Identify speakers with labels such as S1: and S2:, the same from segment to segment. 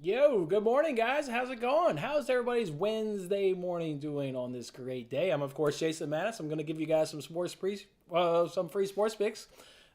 S1: Yo, good morning, guys. How's it going? How's everybody's Wednesday morning doing on this great day? I'm, of course, Jason Mattis. I'm going to give you guys some free sports picks,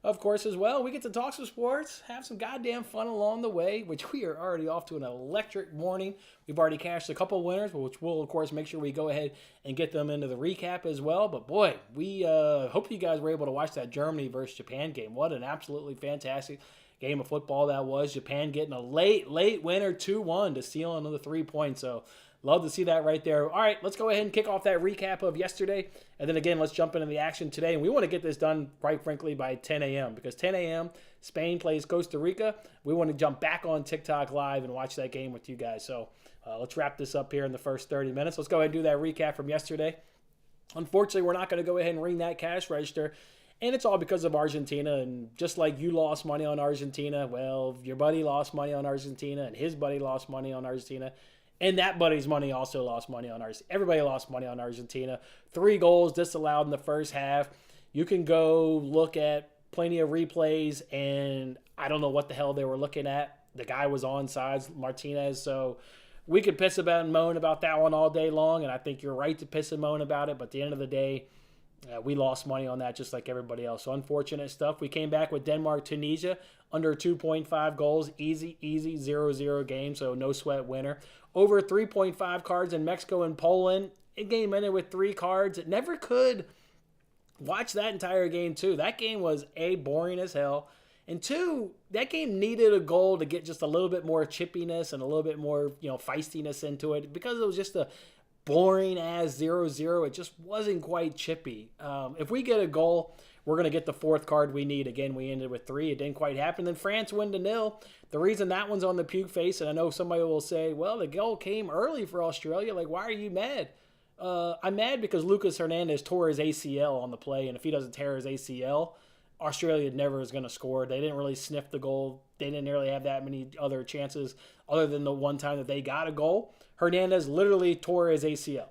S1: of course, as well. We get to talk some sports, have some goddamn fun along the way, which we are already off to an electric morning. We've already cashed a couple winners, which we'll, of course, make sure we go ahead and get them into the recap as well. But boy, we hope you guys were able to watch that Germany versus Japan game. What an absolutely fantastic game of football that was. Japan getting a late winner 2-1 to seal another 3 points. So love to see that right there. All right, let's go ahead and kick off that recap of yesterday. And then again, let's jump into the action today. And we want to get this done, quite frankly, by 10 a.m. because 10 a.m., Spain plays Costa Rica. We want to jump back on TikTok Live and watch that game with you guys. So let's wrap this up here in the first 30 minutes. Let's go ahead and do that recap from yesterday. Unfortunately, we're not going to go ahead and ring that cash register. And it's all because of Argentina. And just like you lost money on Argentina, well, your buddy lost money on Argentina, and his buddy lost money on Argentina. And that buddy's money also lost money on Argentina. Everybody lost money on Argentina. 3 goals disallowed in the first half. You can go look at plenty of replays, and I don't know what the hell they were looking at. The guy was onside, Martinez, so we could piss about and moan about that one all day long, and I think you're right to piss and moan about it, but at the end of the day, we lost money on that just like everybody else. So unfortunate stuff. We came back with Denmark, Tunisia, under 2.5 goals. Easy 0-0 game, so no sweat winner. Over 3.5 cards in Mexico and Poland. It game ended with 3 cards. It never could watch that entire game, too. That game was, A, boring as hell. And 2, that game needed a goal to get just a little bit more chippiness and a little bit more, feistiness into it because it was just a boring as 0-0. It just wasn't quite chippy. If we get a goal, we're going to get the 4th card we need. Again, we ended with 3. It didn't quite happen. Then France win to 0. The reason that one's on the puke face, and I know somebody will say, well, the goal came early for Australia. Like, why are you mad? I'm mad because Lucas Hernandez tore his ACL on the play, and if he doesn't tear his ACL, Australia never is going to score. They didn't really sniff the goal. They didn't really have that many other chances other than the one time that they got a goal. Hernandez literally tore his ACL.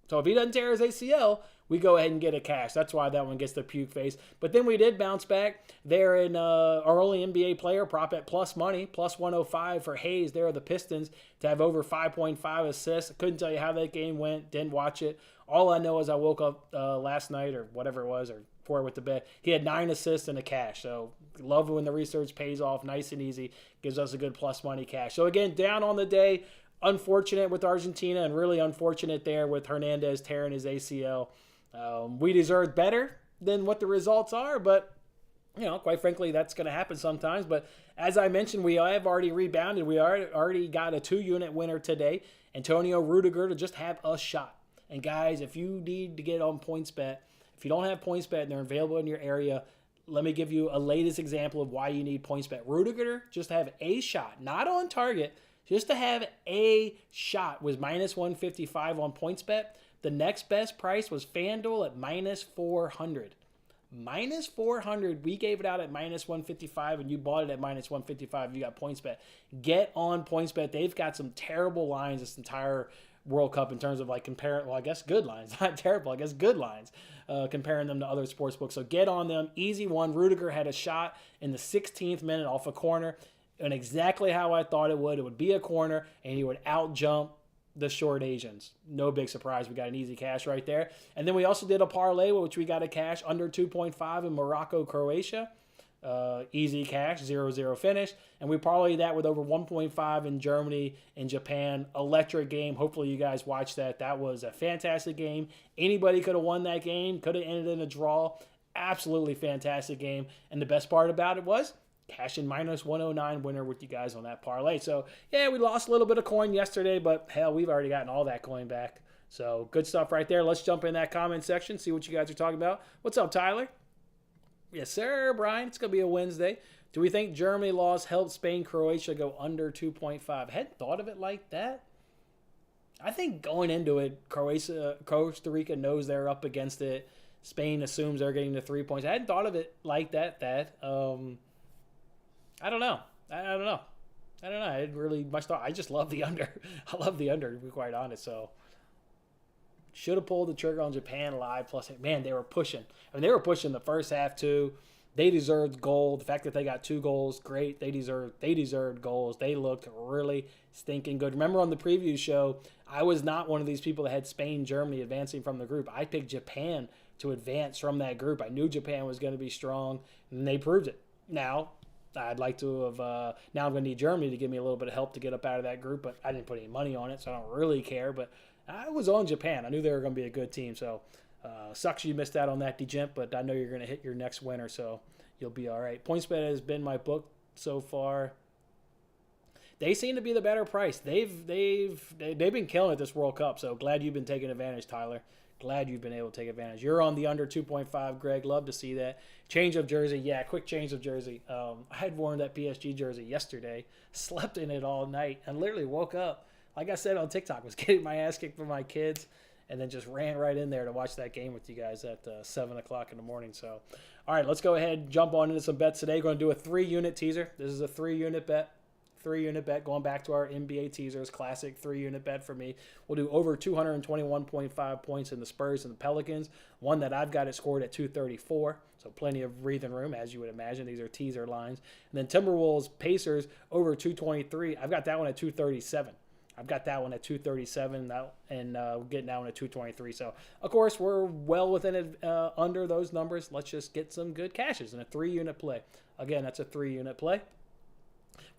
S1: So if he doesn't tear his ACL, we go ahead and get a cash. That's why that one gets the puke face. But then we did bounce back. They're in our only NBA player prop at plus money, plus 105 for Hayes. There are the Pistons to have over 5.5 assists. I couldn't tell you how that game went. Didn't watch it. All I know is I woke up last night or whatever it was, or before I went to bed. He had 9 assists and a cash. So love when the research pays off nice and easy. Gives us a good plus money cash. So again, down on the day. Unfortunate with Argentina and really unfortunate there with Hernandez tearing his ACL. We deserve better than what the results are, but quite frankly, that's going to happen sometimes. But as I mentioned, we have already rebounded. We already got a 2-unit winner today. Antonio Rudiger to just have a shot. And guys, if you need to get on PointsBet, if you don't have PointsBet and they're available in your area, let me give you a latest example of why you need PointsBet. Rudiger just to have a shot, not on target, just to have a shot was minus 155 on PointsBet. The next best price was FanDuel at minus 400. Minus 400, we gave it out at minus 155, and you bought it at minus 155. You got PointsBet. Get on PointsBet. They've got some terrible lines this entire World Cup in terms of like comparing, well, I guess good lines, not terrible, I guess good lines, comparing them to other sports books. So get on them. Easy one. Rudiger had a shot in the 16th minute off a corner, and exactly how I thought it would. It would be a corner, and he would out-jump the short Asians. No big surprise. We got an easy cash right there. And then we also did a parlay, which we got a cash under 2.5 in Morocco, Croatia. Easy cash, 0-0 finish. And we parlayed that with over 1.5 in Germany and Japan. Electric game. Hopefully you guys watched that. That was a fantastic game. Anybody could have won that game. Could have ended in a draw. Absolutely fantastic game. And the best part about it was cash in minus 109 winner with you guys on that parlay. So, yeah, we lost a little bit of coin yesterday, but hell, we've already gotten all that coin back. So, good stuff right there. Let's jump in that comment section, see what you guys are talking about. What's up, Tyler? Yes, sir, Brian. It's going to be a Wednesday. Do we think Germany loss helped Spain, Croatia go under 2.5? I hadn't thought of it like that. I think going into it, Costa Rica knows they're up against it. Spain assumes they're getting the 3 points. I hadn't thought of it like that. I don't know. I didn't really much thought. I just love the under. I love the under, to be quite honest. So, should have pulled the trigger on Japan live. Plus, man, they were pushing. I mean, they were pushing the first half, too. They deserved goal. The fact that they got 2 goals, great. They deserved goals. They looked really stinking good. Remember on the preview show, I was not one of these people that had Spain, Germany advancing from the group. I picked Japan to advance from that group. I knew Japan was going to be strong, and they proved it. Now, I'd like to have. Now I'm going to need Germany to give me a little bit of help to get up out of that group, but I didn't put any money on it, so I don't really care. But I was on Japan. I knew they were going to be a good team, so sucks you missed out on that, DeGent, but I know you're going to hit your next winner, so you'll be all right. PointsBet has been my book so far. They seem to be the better price. They've been killing it this World Cup, so glad you've been taking advantage, Tyler. Glad you've been able to take advantage. You're on the under 2.5, Greg. Love to see that. Change of jersey. Yeah, quick change of jersey. I had worn that PSG jersey yesterday, slept in it all night, and literally woke up, like I said on TikTok, was getting my ass kicked for my kids, and then just ran right in there to watch that game with you guys at 7 o'clock in the morning. So, all right, let's go ahead and jump on into some bets today. We're going to do a 3-unit teaser. This is a 3-unit bet. 3-unit bet, going back to our NBA teasers, classic 3-unit bet for me. We'll do over 221.5 points in the Spurs and the Pelicans. One that I've got it scored at 234, so plenty of breathing room, as you would imagine. These are teaser lines. And then Timberwolves, Pacers, over 223. I've got that one at 237. I've got that one at 237 and getting that one at 223. So, of course, we're well within it under those numbers. Let's just get some good cashes in a 3-unit play. Again, that's a 3-unit play.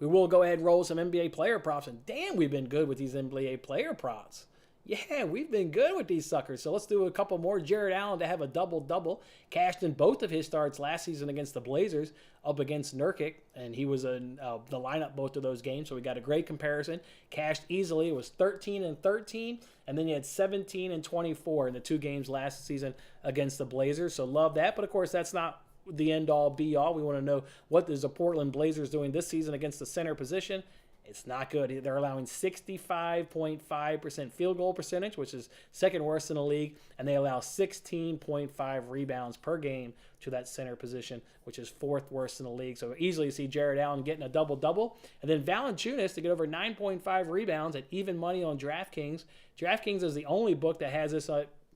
S1: We will go ahead and roll some NBA player props. And damn, we've been good with these NBA player props. Yeah, we've been good with these suckers. So let's do a couple more. Jared Allen to have a double-double. Cashed in both of his starts last season against the Blazers up against Nurkic. And he was in the lineup both of those games. So we got a great comparison. Cashed easily. It was 13 and 13. And then you had 17 and 24 in the 2 games last season against the Blazers. So love that. But, of course, that's not the end-all, be-all. We want to know what is the Portland Blazers doing this season against the center position. It's not good. They're allowing 65.5% field goal percentage, which is second worst in the league, and they allow 16.5 rebounds per game to that center position, which is 4th worst in the league. So easily see Jared Allen getting a double-double. And then Valanciunas to get over 9.5 rebounds at even money on DraftKings. DraftKings is the only book that has this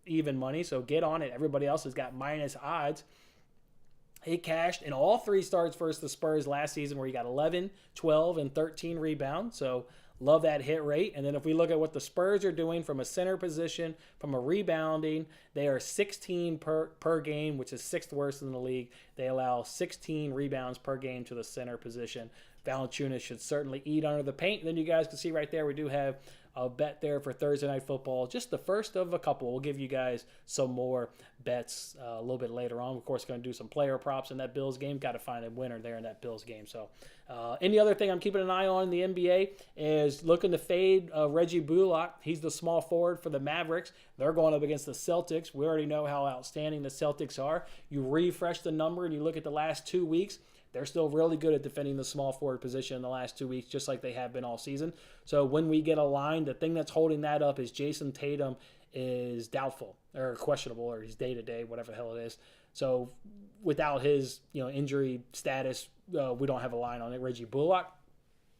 S1: even money, so get on it. Everybody else has got minus odds. He cashed in all 3 starts versus the Spurs last season where he got 11, 12, and 13 rebounds. So love that hit rate. And then if we look at what the Spurs are doing from a center position, from a rebounding, they are 16 per game, which is 6th worst in the league. They allow 16 rebounds per game to the center position. Valanciunas should certainly eat under the paint. And then you guys can see right there, we do have a bet there for Thursday Night Football. Just the first of a couple. We'll give you guys some more bets a little bit later on. Of course, going to do some player props in that Bills game. Got to find a winner there in that Bills game. So any other thing I'm keeping an eye on in the NBA is looking to fade Reggie Bullock. He's the small forward for the Mavericks. They're going up against the Celtics. We already know how outstanding the Celtics are. You refresh the number and you look at the last 2 weeks. They're still really good at defending the small forward position in the last 2 weeks, just like they have been all season. So when we get a line, the thing that's holding that up is Jason Tatum is doubtful or questionable, or he's day-to-day, whatever the hell it is. So without his injury status, we don't have a line on it. Reggie Bullock.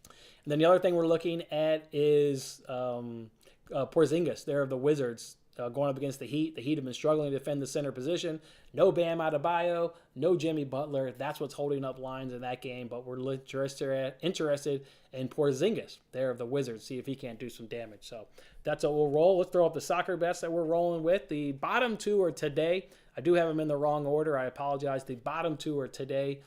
S1: And then the other thing we're looking at is Porzingis. They're the Wizards. Going up against the Heat. The Heat have been struggling to defend the center position. No Bam Adebayo, no Jimmy Butler. That's what's holding up lines in that game. But we're interested in Porzingis there of the Wizards. See if he can't do some damage. So that's what we'll roll. Let's throw up the soccer bets that we're rolling with. The bottom 2 are today. I do have them in the wrong order. I apologize. The bottom 2 are today.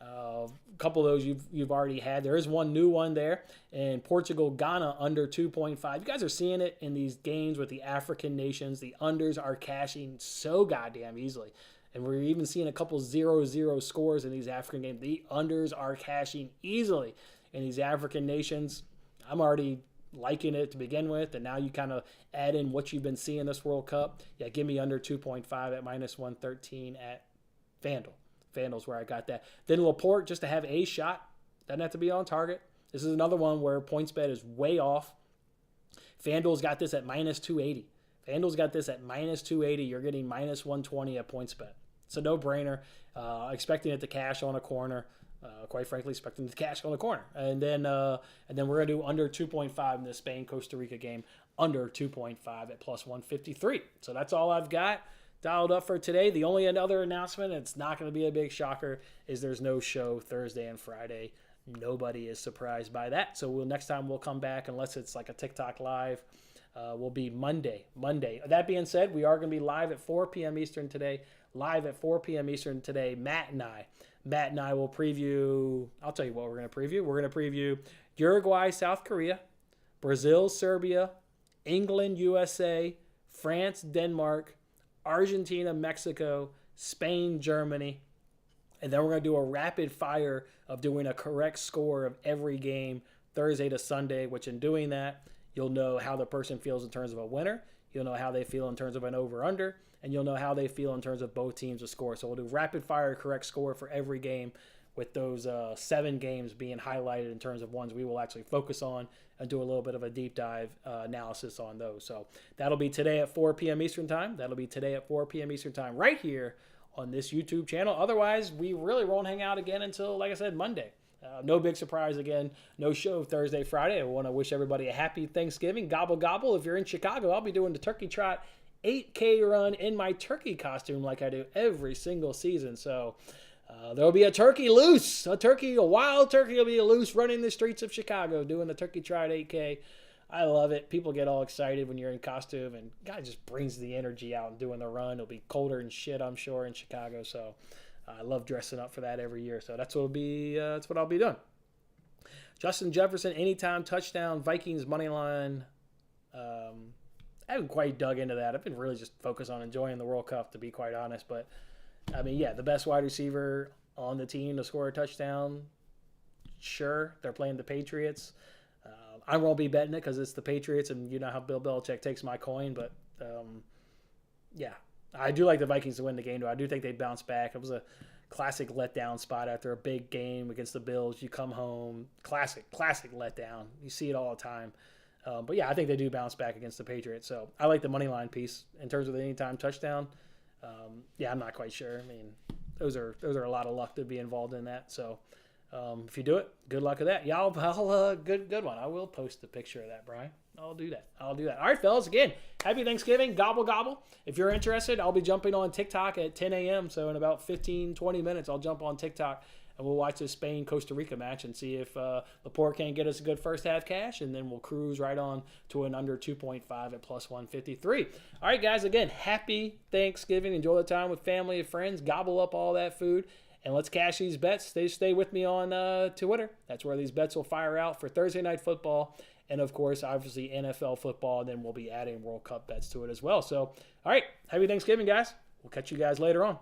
S1: A couple of those you've already had. There is one new one there. And Portugal, Ghana under 2.5. You guys are seeing it in these games with the African nations. The unders are cashing so goddamn easily. And we're even seeing a couple 0-0 scores in these African games. The unders are cashing easily in these African nations. I'm already liking it to begin with. And now you kind of add in what you've been seeing this World Cup. Yeah, give me under 2.5 at minus 113 at FanDuel. FanDuel's where I got that. Then Laporte just to have a shot. Doesn't have to be on target. This is another one where PointsBet is way off. FanDuel's got this at minus 280. FanDuel's got this at minus 280. You're getting minus 120 at PointsBet. It's a no-brainer. Expecting it to cash on a corner. Quite frankly, expecting it to cash on a corner. And then we're going to do under 2.5 in the Spain-Costa Rica game. Under 2.5 at plus 153. So that's all I've got. dialed up for today. The only other announcement, it's not going to be a big shocker, is there's no show Thursday and Friday. Nobody is surprised by that. So next time we'll come back, unless it's like a TikTok live, will be Monday. That being said, we are going to be live at 4 p.m. Eastern today. Matt and I will preview, I'll tell you what we're going to preview. We're going to preview Uruguay, South Korea, Brazil, Serbia, England, USA, France, Denmark, Argentina, Mexico, Spain, Germany. And then we're going to do a rapid fire of doing a correct score of every game Thursday to Sunday, which in doing that, you'll know how the person feels in terms of a winner. You'll know how they feel in terms of an over-under. And you'll know how they feel in terms of both teams to score. So we'll do rapid fire correct score for every game, with those 7 games being highlighted in terms of ones we will actually focus on and do a little bit of a deep dive analysis on those. So that'll be today at 4 p.m. Eastern time. Right here on this YouTube channel. Otherwise, we really won't hang out again until, like I said, Monday. No big surprise again. No show Thursday, Friday. I want to wish everybody a happy Thanksgiving. Gobble, gobble. If you're in Chicago, I'll be doing the Turkey Trot 8K run in my turkey costume like I do every single season. So there'll be a turkey loose. A wild turkey will be loose running the streets of Chicago doing the Turkey Trot 8K. I love it. People get all excited when you're in costume, and God just brings the energy out and doing the run. It'll be colder than shit, I'm sure, in Chicago. So I love dressing up for that every year. So that's what I'll be doing. Justin Jefferson, anytime touchdown, Vikings money line. I haven't quite dug into that. I've been really just focused on enjoying the World Cup, to be quite honest. But, I mean, yeah, the best wide receiver on the team to score a touchdown, sure. They're playing the Patriots. I won't be betting it because it's the Patriots, and you know how Bill Belichick takes my coin. But, yeah, I do like the Vikings to win the game, though. I do think they bounce back. It was a classic letdown spot after a big game against the Bills. You come home, classic letdown. You see it all the time. But yeah, I think they do bounce back against the Patriots. So I like the money line piece in terms of the anytime touchdown. Yeah, I'm not quite sure. I mean, those are a lot of luck to be involved in that. So if you do it, good luck with that. Yeah, good one. I will post a picture of that, Brian. I'll do that. All right, fellas. Again, happy Thanksgiving. Gobble, gobble. If you're interested, I'll be jumping on TikTok at 10 a.m. So in about 15, 20 minutes, I'll jump on TikTok. And we'll watch this Spain-Costa Rica match and see if Laporte can get us a good first half cash, and then we'll cruise right on to an under 2.5 at plus 153. All right, guys, again, happy Thanksgiving. Enjoy the time with family and friends. Gobble up all that food, and let's cash these bets. Stay with me on Twitter. That's where these bets will fire out for Thursday Night Football, and, of course, obviously NFL football, and then we'll be adding World Cup bets to it as well. So, all right, happy Thanksgiving, guys. We'll catch you guys later on.